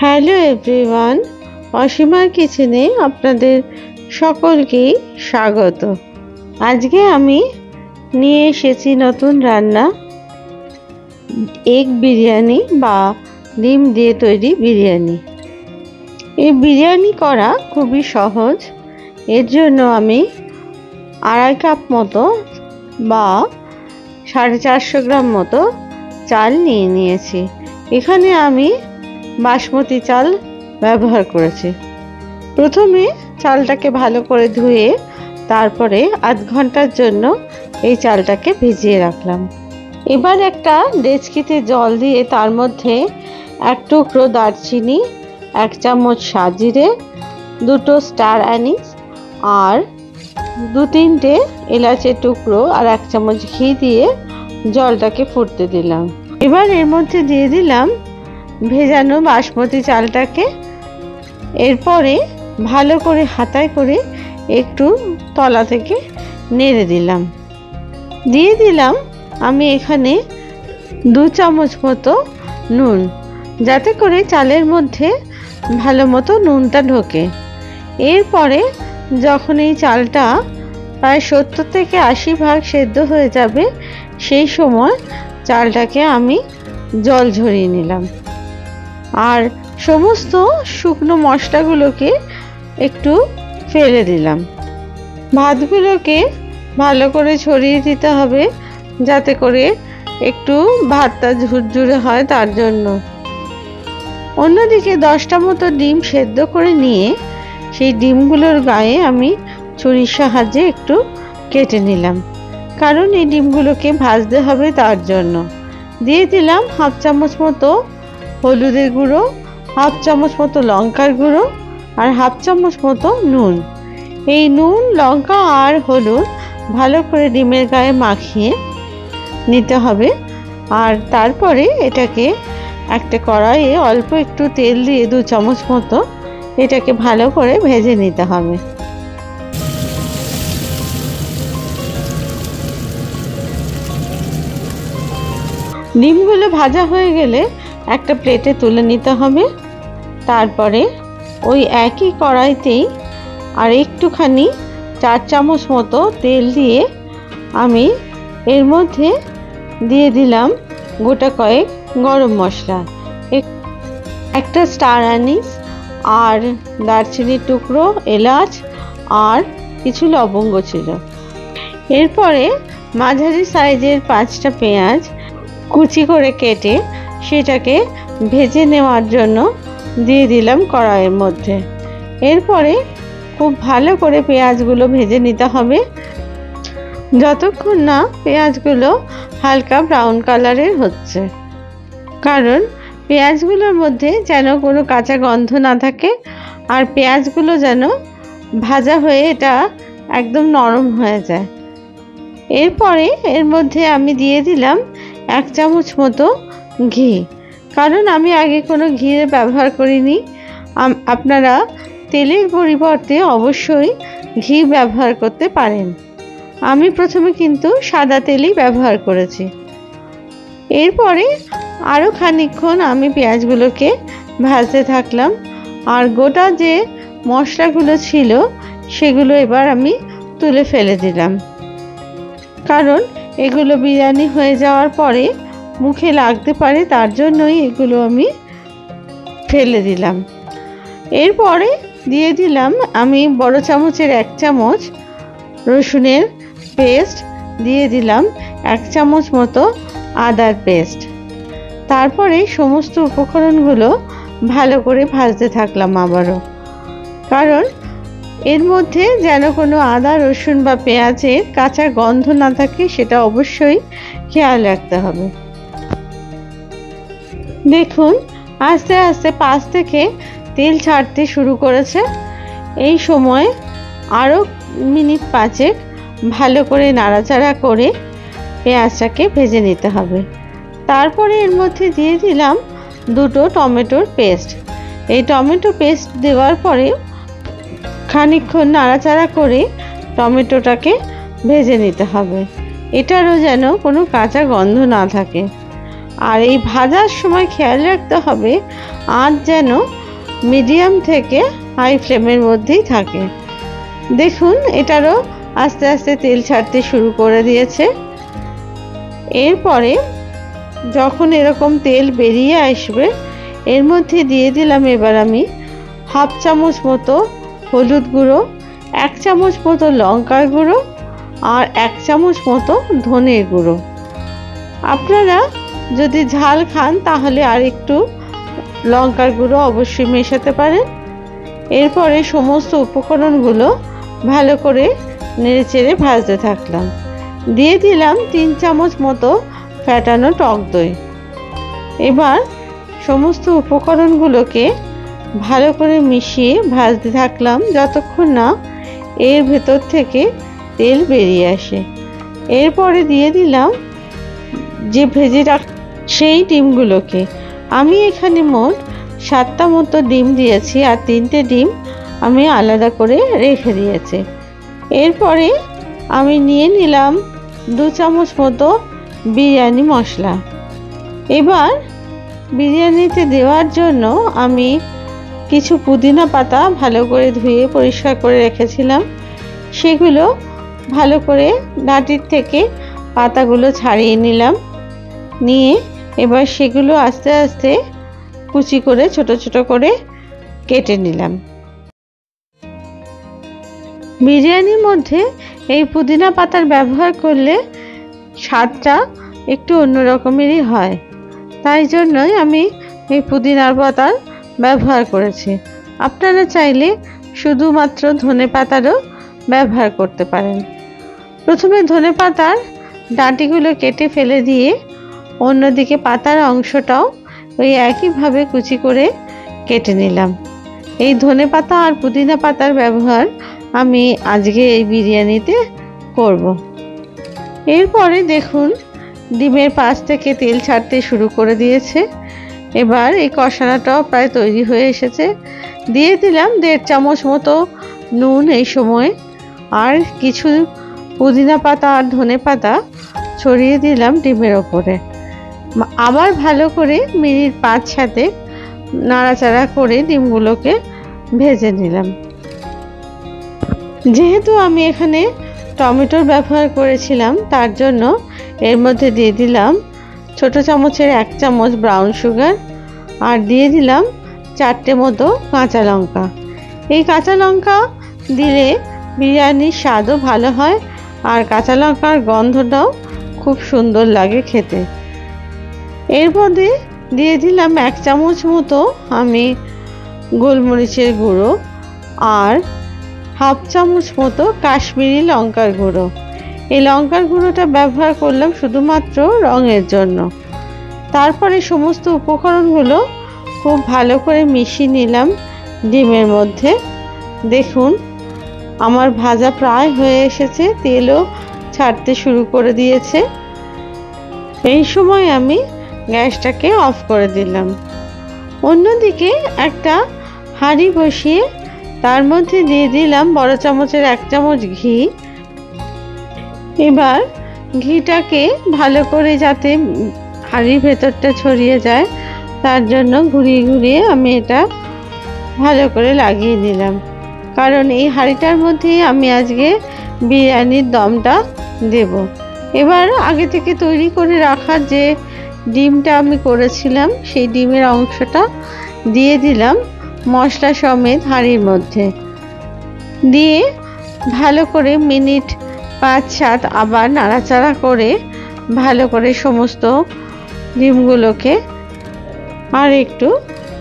Hello everyone, অসীমার কিচেনে আপনাদের সকলকেই স্বাগত। আজকে আমি নিয়ে এসেছি নতুন রান্না, এগ বিরিয়ানি বা ডিম দিয়ে তৈরি বিরিয়ানি। এই বিরিয়ানি করা খুবই সহজ। এর জন্য আমি 2.5 কাপ মতো বা 450 গ্রাম মতো চাল নিয়েছি। এখানে আমি বাসমতি চাল ব্যবহার করেছি। প্রথমে চালটাকে ভালো করে ধুয়ে তারপরে আধ ঘন্টার জন্য এই চালটাকে ভিজিয়ে রাখলাম। এবার একটা ডেচকিতে জল দিয়ে তার মধ্যে 1 টুকরো দারচিনি, 1 চামচ সাজিরে, 2টো স্টার অ্যানিস আর 2-3টে এলাচের টুকরো আর 1 চামচ ঘি দিয়ে জলটাকে ফুটতে দিলাম। এবার এর মধ্যে দিয়ে দিলাম ভেজানো বাসমতি চালটাকে। এরপরে ভালো করে হাতায় করে একটু তলা থেকে নেড়ে দিলাম। দিয়ে দিলাম আমি এখানে 2 চামচ মতো নুন, যাতে করে চালের মধ্যে ভালো মতো নুনটা ঢোকে। এরপরে যখন এই চালটা প্রায় 70 থেকে 80 ভাগ সেদ্ধ হয়ে যাবে, সেই সময় চালটাকে আমি জল ঝরিয়ে নিলাম আর সমস্ত শুকনো মশলাগুলোকে একটু ফেলে দিলাম। ভাতগুলোকে ভালো করে ছড়িয়ে দিতে হবে, যাতে করে একটু ভাতটা ঝুরঝুরে হয়, তার জন্য। অন্যদিকে 10টা মতো ডিম সেদ্ধ করে নিয়ে সেই ডিমগুলোর গায়ে আমি ছুরির সাহায্যে একটু কেটে নিলাম, কারণ এই ডিমগুলোকে ভাজতে হবে, তার জন্য। দিয়ে দিলাম 1/2 চামচ মতো হলুদের গুঁড়ো, 1/2 চামচ মতো লঙ্কার গুঁড়ো আর 1/2 চামচ মতো নুন। এই নুন, লঙ্কা আর হলুদ ভালো করে ডিমের গায়ে মাখিয়ে নিতে হবে। আর তারপরে এটাকে একটা কড়াইয়ে অল্প একটু তেল দিয়ে 2 চামচ মতো এটাকে ভালো করে ভেজে নিতে হবে। ডিমগুলো ভাজা হয়ে গেলে একটা প্লেটে তুলে নিতে হবে। তারপরে ওই একই কড়াইতেই আর একটুখানি 4 চামচ মতো তেল দিয়ে আমি এর মধ্যে দিয়ে দিলাম গোটা কয়েক গরম মশলা, একটা স্টার অ্যানিস আর দারচিনির টুকরো, এলাচ আর কিছু লবঙ্গ ছিল। এরপরে মাঝারি সাইজের 5টা পেঁয়াজ কুচি করে কেটে সেটাকে ভেজে নেওয়ার জন্য দিয়ে দিলাম কড়াইয়ের মধ্যে। এরপরে খুব ভালো করে পেঁয়াজগুলো ভেজে নিতে হবে, যতক্ষণ না পেঁয়াজগুলো হালকা ব্রাউন কালারের হচ্ছে। কারণ পেঁয়াজগুলোর মধ্যে যেন কোনো কাঁচা গন্ধ না থাকে, আর পেঁয়াজগুলো যেন ভাজা হয়ে এটা একদম নরম হয়ে যায়। এরপরে এর মধ্যে আমি দিয়ে দিলাম 1 চামচ মতো ঘি, কারণ আমি আগে কোনো ঘি ব্যবহার করিনি। আপনারা তেলের পরিবর্তে অবশ্যই ঘি ব্যবহার করতে পারেন। আমি প্রথমে কিন্তু সাদা তেলই ব্যবহার করেছি। এরপরে আরও খানিকক্ষণ আমি পেঁয়াজগুলোকে ভাজতে থাকলাম, আর গোটা যে মশলাগুলো ছিল সেগুলো এবার আমি তুলে ফেলে দিলাম, কারণ এগুলো বিরিয়ানি হয়ে যাওয়ার পরে মুখে লাগতে পারে, তার জন্যই এগুলো আমি ফেলে দিলাম। এরপরে দিয়ে দিলাম আমি বড় চামচের 1 চামচ রসুনের পেস্ট, দিয়ে দিলাম 1 চামচ মতো আদার পেস্ট। তারপরে সমস্ত উপকরণগুলো ভালো করে ভাজতে থাকলাম আবারও, কারণ এর মধ্যে যেন কোনো আদা, রসুন বা পেঁয়াজের কাঁচা গন্ধ না থাকে, সেটা অবশ্যই খেয়াল রাখতে হবে। দেখুন আস্তে আস্তে 5 থেকে তেল ছাড়তে শুরু করেছে। এই সময় আরও মিনিট 5 ভালো করে নাড়াচাড়া করে পেঁয়াজটাকে ভেজে নিতে হবে। তারপরে এর মধ্যে দিয়ে দিলাম 2টো টমেটোর পেস্ট। এই টমেটো পেস্ট দেওয়ার পরে খানিকক্ষণ নাড়াচাড়া করে টমেটোটাকে ভেজে নিতে হবে, এটারও যেন কোনো কাঁচা গন্ধ না থাকে। আর এই ভাজার সময় খেয়াল রাখতে হবে আঁচ যেন মিডিয়াম থেকে হাই ফ্লেমের মধ্যেই থাকে। দেখুন এটারও আস্তে আস্তে তেল ছাড়তে শুরু করে দিয়েছে। এরপরে যখন এরকম তেল বেরিয়ে আসবে এর মধ্যে দিয়ে দিলাম এবার আমি হাফ চামচ মতো হলুদ গুঁড়ো, 1 চামচ মতো লঙ্কার গুঁড়ো আর 1 চামচ মতো ধনের গুঁড়ো। আপনারা যদি ঝাল খান তাহলে আর একটু লঙ্কার গুঁড়ো অবশ্যই মেশাতে পারেন। এরপরে সমস্ত উপকরণগুলো ভালো করে নেড়েচেড়ে ভাজতে থাকলাম। দিয়ে দিলাম 3 চামচ মতো ফ্যাটানো টক দই। এবার সমস্ত উপকরণগুলোকে ভালো করে মিশিয়ে ভাজতে থাকলাম যতক্ষণ না এর ভেতর থেকে তেল বেরিয়ে আসে। এরপরে দিয়ে দিলাম যে ভেজে রাখা সেই ডিমগুলোকে। আমি এখানে মোট 7টা মতো ডিম দিয়েছি আর 3টে ডিম আমি আলাদা করে রেখে দিয়েছি। এরপরে আমি নিয়ে নিলাম 2 চামচ মতো বিরিয়ানি মশলা। এবার বিরিয়ানিতে দেওয়ার জন্য আমি কিছু পুদিনা পাতা ভালো করে ধুয়ে পরিষ্কার করে রেখেছিলাম, সেগুলো ভালো করে ডাঁটির থেকে পাতাগুলো ছাড়িয়ে নিলাম। নিয়ে এবার সেগুলো আস্তে আস্তে কুচি করে ছোট ছোট করে কেটে নিলাম। বিরিয়ানির মধ্যে এই পুদিনা পাতার ব্যবহার করলে স্বাদটা একটু অন্য রকমেরই হয়, তাই জন্যই আমি এই পুদিনার পাতার ব্যবহার করেছি। আপনারা চাইলে শুধুমাত্র ধনেপাতারও ব্যবহার করতে পারেন। প্রথমে ধনেপাতার ডাঁটিগুলো কেটে ফেলে দিয়ে অন্যদিকে পাতার অংশটাও ওই একইভাবে কুচি করে কেটে নিলাম। এই ধনেপাতা আর পুদিনা পাতার ব্যবহার আমি আজকে এই বিরিয়ানিতে করব। এরপরে দেখুন ডিমের পাশ থেকে তেল ছাড়তে শুরু করে দিয়েছে। এবার এই কষানোটাও প্রায় তৈরি হয়ে এসেছে। দিয়ে দিলাম 1.5 চামচ মতো নুন এই সময়, আর কিছু পুদিনা পাতা আর ধনে পাতা ছড়িয়ে দিলাম ডিমের ওপরে। আবার ভালো করে মিনিট 5-7 নাড়াচাড়া করে ডিমগুলোকে ভেজে নিলাম। যেহেতু আমি এখানে টমেটোর ব্যবহার করেছিলাম তার জন্য এর মধ্যে দিয়ে দিলাম ছোট চামচের 1 চামচ ব্রাউন সুগার আর দিয়ে দিলাম 4টে মতো কাঁচা লঙ্কা। এই কাঁচা লঙ্কা দিলে বিরিয়ানির স্বাদও ভালো হয় আর কাঁচা লঙ্কার গন্ধটাও খুব সুন্দর লাগে খেতে। এর মধ্যে দিয়ে দিলাম 1 চামচ মতো আমি গোলমরিচের গুঁড়ো আর হাফ চামচ মতো কাশ্মীরি লঙ্কার গুঁড়ো। এই লঙ্কার গুঁড়োটা ব্যবহার করলাম শুধুমাত্র রঙের জন্য। তারপরে সমস্ত উপকরণগুলো খুব ভালো করে মিশিয়ে নিলাম ডিমের মধ্যে। দেখুন আমার ভাজা প্রায় হয়ে এসেছে, তেলও ছাড়তে শুরু করে দিয়েছে। এই সময় আমি গ্যাসটাকে অফ করে দিলাম। অন্যদিকে একটা হাঁড়ি বসিয়ে তার মধ্যে দিয়ে দিলাম বড় চামচের 1 চামচ ঘি। এবার ঘিটাকে ভালো করে যাতে হাঁড়ির ভেতরটা ছড়িয়ে যায় তার জন্য ঘুরিয়ে ঘুরিয়ে আমি এটা ভালো করে লাগিয়ে নিলাম, কারণ এই হাঁড়িটার মধ্যেই আমি আজকে বিরিয়ানির দমটা দেব। এবার আগে থেকে তৈরি করে রাখা যে ডিমটা আমি করেছিলাম সেই ডিমের অংশটা দিয়ে দিলাম মশলা সমেত হাঁড়ির মধ্যে। দিয়ে ভালো করে মিনিট 5-7 আবার নাড়াচাড়া করে ভালো করে সমস্ত ডিমগুলোকে আর একটু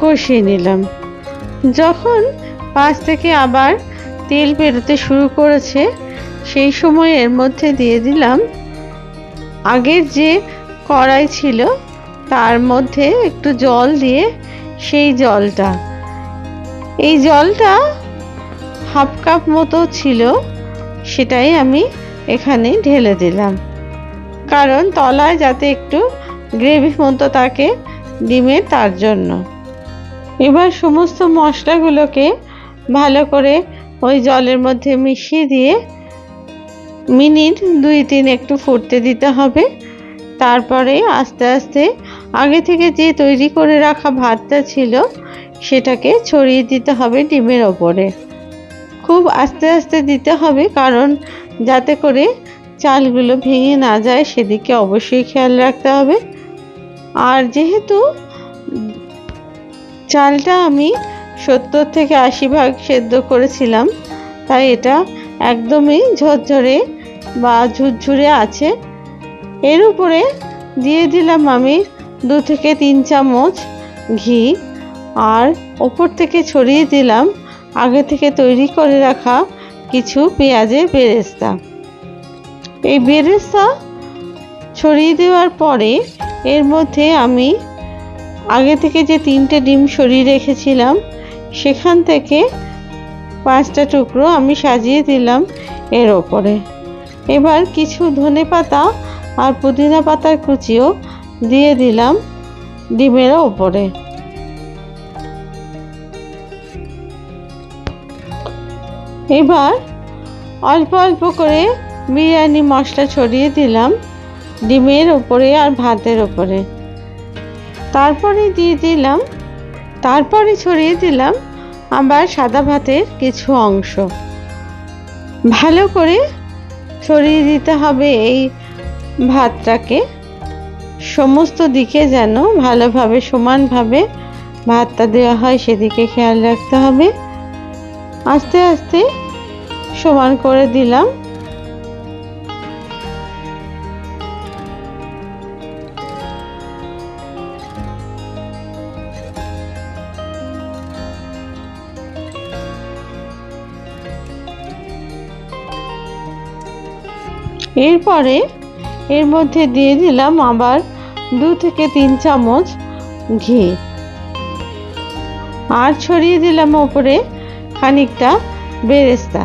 কষিয়ে নিলাম। যখন পাশ থেকে আবার তেল বেরোতে শুরু করেছে সেই সময় এর মধ্যে দিয়ে দিলাম আগের যে কড়াই ছিল তার মধ্যে একটু জল দিয়ে সেই জলটা, এই জলটা হাফ কাপ মতো ছিল, সেটাই আমি এখানে ঢেলে দিলাম, কারণ তলায় যাতে একটু গ্রেভি মতো থাকে ডিমের, তার জন্য। এবার সমস্ত মশলাগুলোকে ভালো করে ওই জলের মধ্যে মিশিয়ে দিয়ে মিনিট 2-3 একটু ফুটতে দিতে হবে। তারপরে আস্তে আস্তে আগে থেকে যে তৈরি করে রাখা ভাতটা ছিল সেটাকে ছড়িয়ে দিতে হবে ডিমের ওপরে। খুব আস্তে আস্তে দিতে হবে, কারণ যাতে করে চালগুলো ভেঙে না যায় সেদিকে অবশ্যই খেয়াল রাখতে হবে। আর যেহেতু চালটা আমি 70 থেকে 80 ভাগ সেদ্ধ করেছিলাম, তাই এটা একদমই ঝরঝরে বা ঝুরঝুরে আছে। এর উপরে দিয়ে দিলাম আমি 2 থেকে 3 চামচ ঘি, আর ওপর থেকে ছড়িয়ে দিলাম আগে থেকে তৈরি করে রাখা কিছু পেঁয়াজের বেরেস্তা। এই বেরেস্তা ছড়িয়ে দেওয়ার পরে এর মধ্যে আমি আগে থেকে যে 3টে ডিম সরিয়ে রেখেছিলাম সেখান থেকে 5টা টুকরো আমি সাজিয়ে দিলাম এর ওপরে। এবার কিছু ধনেপাতা আর পুদিনা পাতার কুচিও দিয়ে দিলাম ডিমের ওপরে। এবার অল্প অল্প করে বিরিয়ানি মশলা ছড়িয়ে দিলাম ডিমের ওপরে আর ভাতের ওপরে। তারপরে ছড়িয়ে দিলাম আবার সাদা ভাতের কিছু অংশ। ভালো করে ছড়িয়ে দিতে হবে এই ভাতটাকে, সমস্ত দিকে যেন ভালোভাবে সমানভাবে ভাতটা দেওয়া হয় সেদিকে খেয়াল রাখতে হবে। আস্তে আস্তে সমান করে দিলাম। এরপরে এর মধ্যে দিয়ে দিলাম আবার 2 থেকে 3 চামচ ঘি, আর ছড়িয়ে দিলাম ওপরে খানিকটা বেরেস্তা।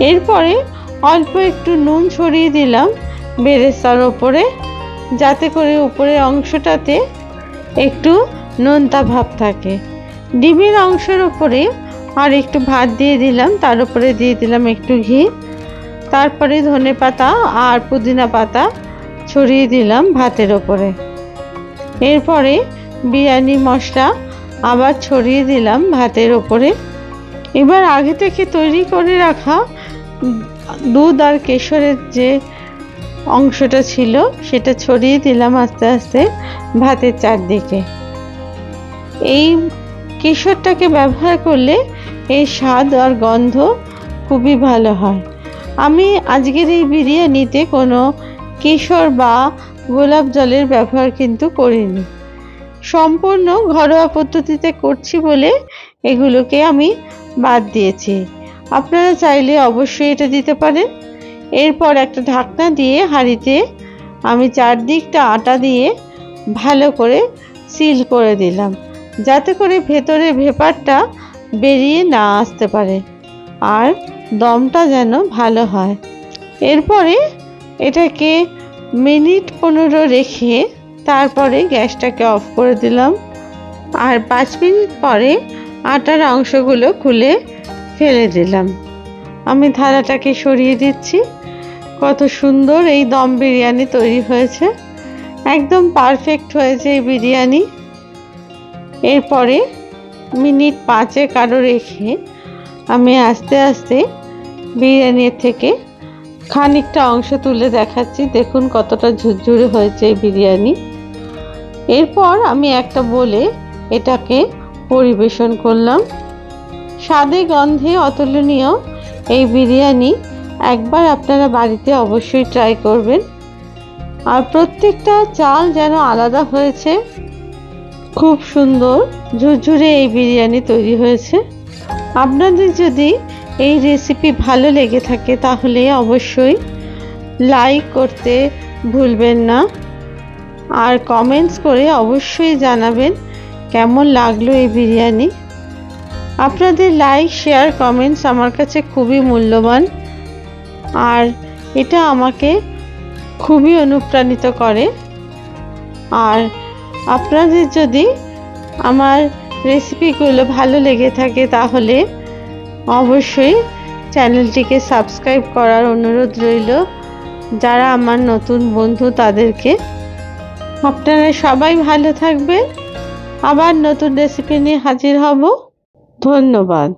এরপরে অল্প একটু নুন ছড়িয়ে দিলাম বেরেস্তার ওপরে, যাতে করে উপরের অংশটাতে একটু নোনতা ভাব থাকে। ডিমের অংশের ওপরে আর একটু ভাত দিয়ে দিলাম, তার উপরে দিয়ে দিলাম একটু ঘি, তারপরে ধনেপাতা আর পুদিনা পাতা ছড়িয়ে দিলাম ভাতের ওপরে। এরপরে বিরিয়ানি মশলা আবার ছড়িয়ে দিলাম ভাতের ওপরে। এবার আগে থেকে তৈরি করে রাখা দুধ আর কেশরের যে অংশটা ছিল সেটা ছড়িয়ে দিলাম আস্তে আস্তে ভাতের চারদিকে। এই কেশরটাকে ব্যবহার করলে এর স্বাদ আর গন্ধ খুবই ভালো হয়। আমি আজকের এই বিরিয়ানিতে কোনো কেশর বা গোলাপ জলের ব্যবহার কিন্তু করিনি, সম্পূর্ণ ঘরোয়া পদ্ধতিতে করছি বলে এগুলোকে আমি বাদ দিয়েছি। আপনারা চাইলে অবশ্যই এটা দিতে পারেন। এরপর একটা ঢাকনা দিয়ে হাঁড়িতে আমি চারদিকটা আটা দিয়ে ভালো করে সিল করে দিলাম, যাতে করে ভেতরে ভেপারটা বেরিয়ে না আসতে পারে আর দমটা যেন ভালো হয়। এরপরে এটাকে মিনিট 15 রেখে তারপরে গ্যাসটাকে অফ করে দিলাম, আর 5 মিনিট পরে আটার অংশগুলো খুলে ফেলে দিলাম। আমি থালাটাকে সরিয়ে দিচ্ছি। কত সুন্দর এই দম বিরিয়ানি তৈরি হয়েছে, একদম পারফেক্ট হয়েছে এই বিরিয়ানি। এরপরে মিনিট 5 আরও রেখে আমি আস্তে আস্তে বিরিয়ানির থেকে খানিকটা অংশ তুলে দেখাচ্ছি। দেখুন কতটা ঝুরঝুরে হয়েছে এই বিরিয়ানি। এরপর আমি একটা বলে এটাকে পরিবেশন করলাম। স্বাদে গন্ধে অতুলনীয় এই বিরিয়ানি একবার আপনারা বাড়িতে অবশ্যই ট্রাই করবেন। আর প্রত্যেকটা চাল যেন আলাদা হয়েছে, খুব সুন্দর ঝুরঝুরে এই বিরিয়ানি তৈরি হয়েছে। আপনাদের যদি এই রেসিপি ভালো লেগে থাকে তাহলে অবশ্যই লাইক করতে ভুলবেন না, আর কমেন্টস করে অবশ্যই জানাবেন কেমন লাগলো এই বিরিয়ানি। আপনাদের লাইক, শেয়ার, কমেন্টস আমার কাছে খুবই মূল্যবান, আর এটা আমাকে খুবই অনুপ্রাণিত করে। আর আপনাদের যদি আমার রেসিপিগুলো ভালো লেগে থাকে তাহলে অবশ্যই চ্যানেলটিকে সাবস্ক্রাইব করার অনুরোধ রইল। যারা আমার নতুন বন্ধু তাদেরকে। আপনারা সবাই ভালো থাকবেন। আবার নতুন রেসিপি নিয়ে হাজির হব। ধন্যবাদ।